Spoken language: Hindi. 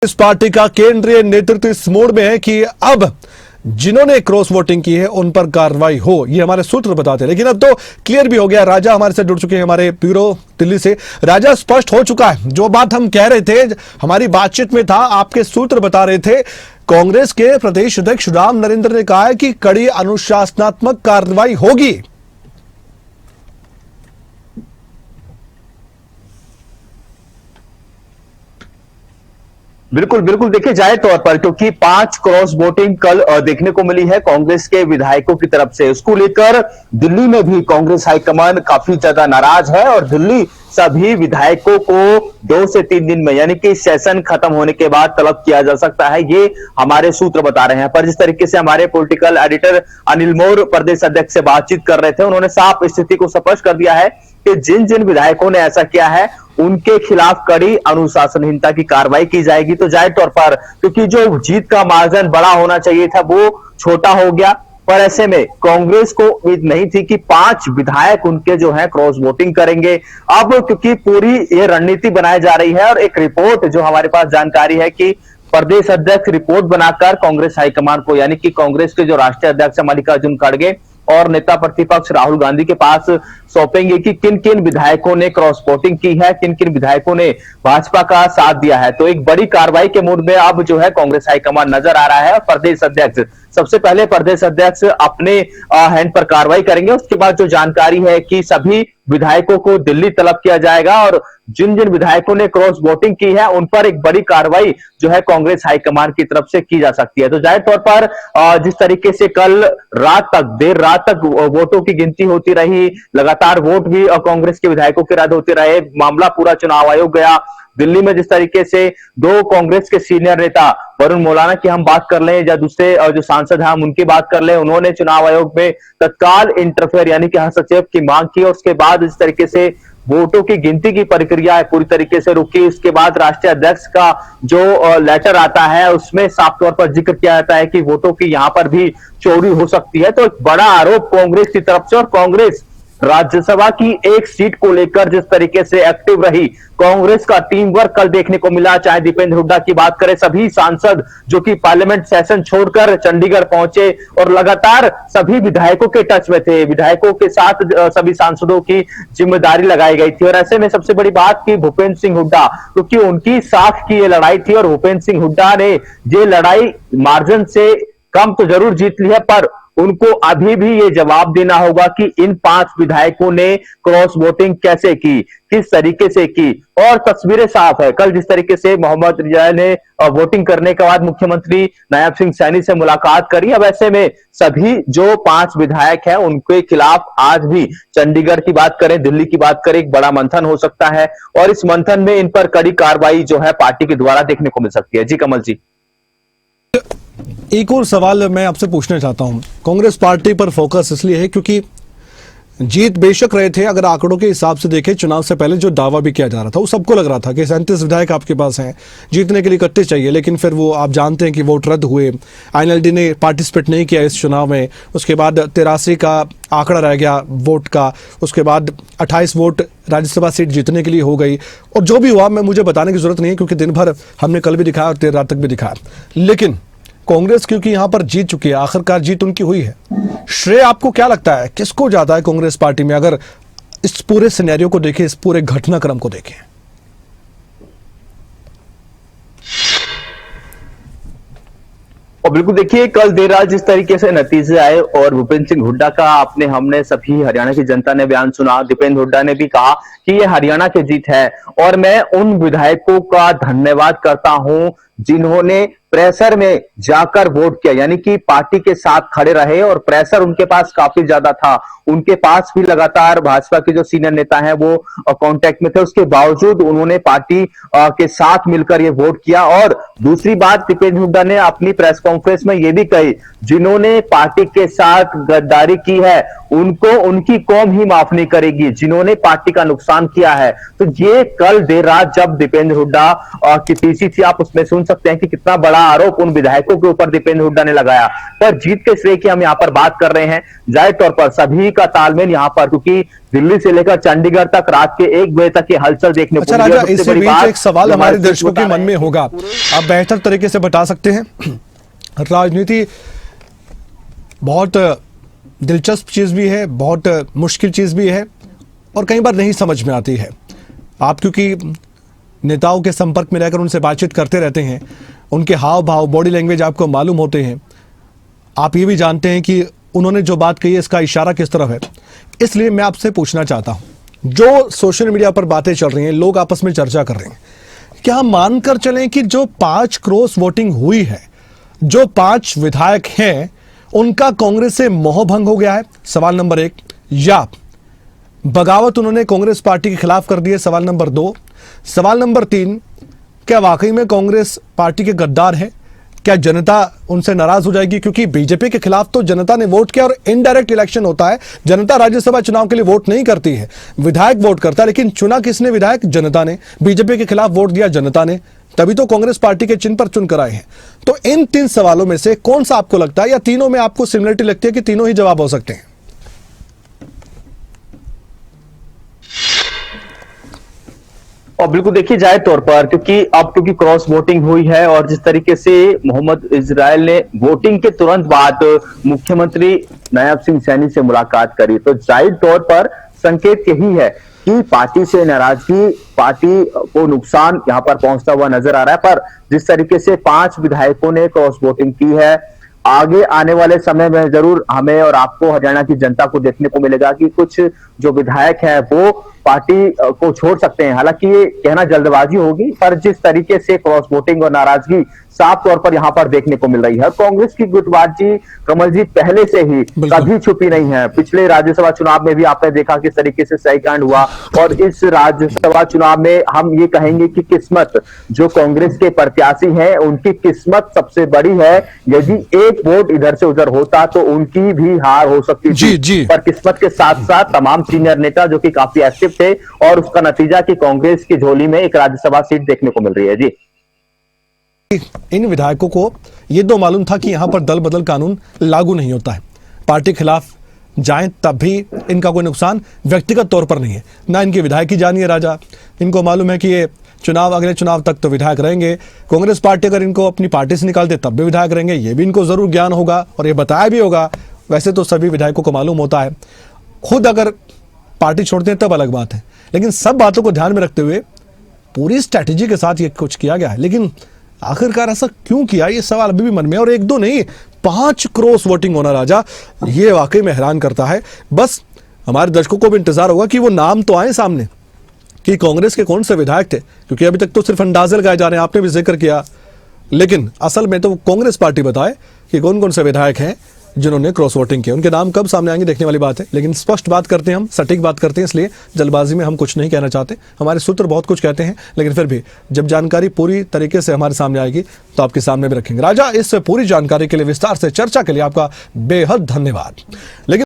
इस पार्टी का केंद्रीय नेतृत्व इस मोड में है कि अब जिन्होंने क्रॉस वोटिंग की है उन पर कार्रवाई हो, ये हमारे सूत्र बताते हैं। लेकिन अब तो क्लियर भी हो गया। राजा हमारे साथ जुड़ चुके हैं हमारे ब्यूरो दिल्ली से। राजा, स्पष्ट हो चुका है जो बात हम कह रहे थे, हमारी बातचीत में था, आपके सूत्र बता रहे थे। कांग्रेस के प्रदेश अध्यक्ष राम नरेंद्र ने कहा है कि कड़ी अनुशासनात्मक कार्रवाई होगी। बिल्कुल बिल्कुल, देखिए जाए तौर पर क्योंकि 5 क्रॉस वोटिंग कल देखने को मिली है कांग्रेस के विधायकों की तरफ से। उसको लेकर दिल्ली में भी कांग्रेस हाईकमान काफी ज्यादा नाराज है और दिल्ली सभी विधायकों को 2 से 3 दिन में, यानी कि सेशन खत्म होने के बाद तलब किया जा सकता है, ये हमारे सूत्र बता रहे हैं। पर जिस तरीके से हमारे पॉलिटिकल एडिटर अनिल मोर प्रदेश अध्यक्ष से बातचीत कर रहे थे, उन्होंने साफ स्थिति को स्पष्ट कर दिया है कि जिन जिन विधायकों ने ऐसा किया है उनके खिलाफ कड़ी अनुशासनहीनता की कार्रवाई की जाएगी। तो जाहिर तौर पर क्योंकि जो जीत का मार्जिन बड़ा होना चाहिए था वो छोटा हो गया, पर ऐसे में कांग्रेस को उम्मीद नहीं थी कि 5 विधायक उनके जो है क्रॉस वोटिंग करेंगे। अब क्योंकि पूरी ये रणनीति बनाई जा रही है और एक रिपोर्ट जो हमारे पास जानकारी है कि प्रदेश अध्यक्ष रिपोर्ट बनाकर कांग्रेस हाईकमान को, यानी कि कांग्रेस के जो राष्ट्रीय अध्यक्ष मल्लिकार्जुन खड़गे और नेता प्रतिपक्ष राहुल गांधी के पास सौंपेंगे कि किन किन विधायकों ने क्रॉस वोटिंग की है, किन किन विधायकों ने भाजपा का साथ दिया है। तो एक बड़ी कार्रवाई के मूड में अब जो है कांग्रेस हाईकमान नजर आ रहा है। प्रदेश अध्यक्ष सबसे पहले प्रदेश अध्यक्ष अपने हैंड पर कार्रवाई करेंगे। उसके बाद जो जानकारी है कि सभी विधायकों को दिल्ली तलब किया जाएगा और जिन जिन विधायकों ने क्रॉस वोटिंग की है उन पर एक बड़ी कार्रवाई जो है कांग्रेस हाईकमान की तरफ से की जा सकती है। तो जाहिर तौर पर जिस तरीके से कल रात तक, देर रात तक वोटों की गिनती होती रही, लगातार वोट भी कांग्रेस के विधायकों के रद्द होते रहे, मामला पूरा चुनाव आयोग गया दिल्ली में। जिस तरीके से 2 कांग्रेस के सीनियर नेता वरुण मौलाना की हम बात कर लें या दूसरे जो सांसद हैं हम उनकी बात कर लें, उन्होंने चुनाव आयोग में तत्काल इंटरफेयर यानी कि हस्तक्षेप की मांग की और उसके बाद इस तरीके से वोटों की गिनती की प्रक्रिया है पूरी तरीके से रुकी। उसके बाद राष्ट्रीय अध्यक्ष का जो लेटर आता है उसमें साफ तौर पर जिक्र किया जाता है कि वोटों की यहां पर भी चोरी हो सकती है। तो एक बड़ा आरोप कांग्रेस की तरफ से, और कांग्रेस राज्यसभा की एक सीट को लेकर जिस तरीके से एक्टिव रही, कांग्रेस का टीम वर्क कल देखने को मिला। चाहे दीपेंद्र हुड्डा की बात करें, सभी सांसद जो कि पार्लियामेंट सेशन छोड़कर चंडीगढ़ पहुंचे और लगातार सभी विधायकों के टच में थे, विधायकों के साथ सभी सांसदों की जिम्मेदारी लगाई गई थी। और ऐसे में सबसे बड़ी बात की भूपेंद्र सिंह हुड्डा, क्योंकि उनकी साख की ये लड़ाई थी और भूपेंद्र सिंह हुड्डा ने ये लड़ाई मार्जिन से कम तो जरूर जीत ली है, पर उनको अभी भी ये जवाब देना होगा कि इन 5 विधायकों ने क्रॉस वोटिंग कैसे की, किस तरीके से की। और तस्वीरें साफ है, कल जिस तरीके से मोहम्मद रियाज ने वोटिंग करने के बाद मुख्यमंत्री नायब सिंह सैनी से मुलाकात करी। अब ऐसे में सभी जो 5 विधायक हैं उनके खिलाफ आज भी चंडीगढ़ की बात करें, दिल्ली की बात करें, एक बड़ा मंथन हो सकता है और इस मंथन में इन पर कड़ी कार्रवाई जो है पार्टी के द्वारा देखने को मिल सकती है। जी कमल जी, एक और सवाल मैं आपसे पूछना चाहता हूं। कांग्रेस पार्टी पर फोकस इसलिए है क्योंकि जीत बेशक रहे थे, अगर आंकड़ों के हिसाब से देखें, चुनाव से पहले जो दावा भी किया जा रहा था वो सबको लग रहा था कि 37 विधायक आपके पास हैं, जीतने के लिए 31 चाहिए, लेकिन फिर वो आप जानते हैं कि वोट रद्द हुए, आईएनएलडी ने पार्टिसिपेट नहीं किया इस चुनाव में, उसके बाद 83 का आंकड़ा रह गया वोट का, उसके बाद 28 वोट राज्यसभा सीट जीतने के लिए हो गई। और जो भी हुआ मैं मुझे बताने की जरूरत नहीं है क्योंकि दिन भर हमने कल भी दिखाया और देर रात तक भी दिखाया। लेकिन कांग्रेस क्योंकि यहां पर जीत चुकी है, आखिरकार जीत उनकी हुई है, श्रेय आपको क्या लगता है किसको जाता है कांग्रेस पार्टी में, अगर इस पूरे सिनेरियो को देखें, इस पूरे घटनाक्रम को देखें? और बिल्कुल देखिए, कल देर रात जिस तरीके से नतीजे आए और भूपेंद्र सिंह हुड्डा का हमने सभी हरियाणा की जनता ने बयान सुना, दीपेंद्र हुड्डा ने भी कहा कि ये हरियाणा की जीत है और मैं उन विधायकों का धन्यवाद करता हूं जिन्होंने प्रेशर में जाकर वोट किया, यानी कि पार्टी के साथ खड़े रहे और प्रेशर उनके पास काफी ज्यादा था। उनके पास भी लगातार भाजपा के जो सीनियर नेता हैं वो कांटेक्ट में थे, उसके बावजूद उन्होंने पार्टी के साथ मिलकर ये वोट किया। और दूसरी बात, दीपेंद्र हुड्डा ने अपनी प्रेस कॉन्फ्रेंस में ये भी कही, जिन्होंने पार्टी के साथ गद्दारी की है उनको उनकी कौम ही माफ नहीं करेगी, जिन्होंने पार्टी का नुकसान किया है। तो ये कल देर रात जब दीपेंद्र हुड्डा की टीसी थी, आप उसमें सुन सकते हैं कि कितना बड़ा बड़ा आरोप उन विधायकों के ऊपर दीपेंद्र हुड्डा ने लगाया। पर जीत के श्रेय की हम यहाँ पर बात कर रहे हैं, जाहिर तौर पर सभी का तालमेल यहाँ पर, क्योंकि दिल्ली से लेकर चंडीगढ़ तक रात के 1 बजे तक ये हलचल देखने को मिली है। राजा, इसी बीच एक सवाल हमारे दर्शकों के मन में होगा, आप बेहतर तरीके से बता सकते हैं। राजनीति बहुत दिलचस्प चीज भी है, बहुत मुश्किल चीज भी है, और कई बार नहीं समझ में आती है। आप क्योंकि नेताओं के संपर्क में रहकर उनसे बातचीत करते रहते हैं, उनके हाव भाव, बॉडी लैंग्वेज आपको मालूम होते हैं, आप ये भी जानते हैं कि उन्होंने जो बात कही है इसका इशारा किस तरफ है। इसलिए मैं आपसे पूछना चाहता हूं, जो सोशल मीडिया पर बातें चल रही हैं, लोग आपस में चर्चा कर रहे हैं, क्या हम मानकर चलें कि जो 5 क्रॉस वोटिंग हुई है, जो 5 विधायक हैं, उनका कांग्रेस से मोहभंग हो गया है? सवाल नंबर 1। या बगावत उन्होंने कांग्रेस पार्टी के खिलाफ कर दी है? सवाल नंबर 2। सवाल नंबर 3, क्या वाकई में कांग्रेस पार्टी के गद्दार है? क्या जनता उनसे नाराज हो जाएगी? क्योंकि बीजेपी के खिलाफ तो जनता ने वोट किया, और इनडायरेक्ट इलेक्शन होता है, जनता राज्यसभा चुनाव के लिए वोट नहीं करती है, विधायक वोट करता है। लेकिन चुना किसने विधायक? जनता ने। बीजेपी के खिलाफ वोट दिया जनता ने, तभी तो कांग्रेस पार्टी के चिन्ह पर चुनकर आए हैं। तो इन 3 सवालों में से कौन सा आपको लगता है, या तीनों में आपको सिमिलरिटी लगती है कि तीनों ही जवाब हो सकते हैं? और बिल्कुल देखिए, जाए तौर पर क्योंकि क्रॉस वोटिंग हुई है, और जिस तरीके से मोहम्मद इजराइल ने वोटिंग के तुरंत बाद मुख्यमंत्री नायब सिंह सैनी से मुलाकात करी, तो जाहिर तौर पर संकेत यही है कि पार्टी से नाराजगी, पार्टी को नुकसान यहां पर पहुंचता हुआ नजर आ रहा है। पर जिस तरीके से 5 विधायकों ने क्रॉस वोटिंग की है, आगे आने वाले समय में जरूर हमें और आपको, हरियाणा की जनता को देखने को मिलेगा कि कुछ जो विधायक हैं वो पार्टी को छोड़ सकते हैं। हालांकि ये कहना जल्दबाजी होगी, पर जिस तरीके से क्रॉस वोटिंग और नाराजगी साफ तौर पर यहां पर देखने को मिल रही है। कांग्रेस की गुटबाजी, कमलजीत, पहले से ही कभी छुपी नहीं है। पिछले राज्यसभा चुनाव में भी आपने देखा किस तरीके से सही कांड हुआ, और इस राज्यसभा चुनाव में हम ये कहेंगे कि किस्मत, जो कांग्रेस के प्रत्याशी हैं उनकी किस्मत सबसे बड़ी है। यदि एक वोट इधर से उधर होता तो उनकी भी हार हो सकती थी। पर किस्मत के साथ साथ तमाम सीनियर नेता जो कि काफी एक्टिव थे, और उसका नतीजा कि कांग्रेस की झोली में एक राज्यसभा सीट देखने को मिल रही है। जी, इन विधायकों को यह तो मालूम था कि यहां पर दल बदल कानून लागू नहीं होता है, पार्टी के खिलाफ जाएं तब भी इनका कोई नुकसान व्यक्तिगत तौर पर नहीं है, ना इनकी विधायकी जानी है। राजा, इनको मालूम है कि ये चुनाव, अगले चुनाव तक तो विधायक रहेंगे। कांग्रेस पार्टी अगर इनको अपनी पार्टी से निकाल दे तब भी विधायक रहेंगे, ये भी इनको जरूर ज्ञान होगा, और ये बताया भी होगा। वैसे तो सभी विधायकों को मालूम होता है, खुद अगर पार्टी छोड़ते हैं तब अलग बात है, लेकिन सब बातों को ध्यान में रखते हुए पूरी स्ट्रैटेजी के साथ ये कुछ किया गया है। लेकिन आखिरकार ऐसा क्यों किया, ये सवाल अभी भी मन में, और 1-2 नहीं, 5 क्रॉस वोटिंग होना राजा, ये वाकई में हैरान करता है। बस हमारे दर्शकों को भी इंतजार होगा कि वो नाम तो आए सामने कि कांग्रेस के कौन से विधायक थे, क्योंकि अभी तक तो सिर्फ अंदाजे लगाए जा रहे हैं, आपने भी जिक्र किया, लेकिन असल में तो कांग्रेस पार्टी बताए कि कौन कौन से विधायक हैं जिन्होंने क्रॉस वोटिंग किया। उनके नाम कब सामने आएंगे देखने वाली बात है, लेकिन स्पष्ट बात करते हैं हम, सटीक बात करते हैं, इसलिए जल्दबाजी में हम कुछ नहीं कहना चाहते। हमारे सूत्र बहुत कुछ कहते हैं, लेकिन फिर भी जब जानकारी पूरी तरीके से हमारे सामने आएगी तो आपके सामने भी रखेंगे। राजा, इस पूरी जानकारी के लिए, विस्तार से चर्चा के लिए आपका बेहद धन्यवाद। लेकिन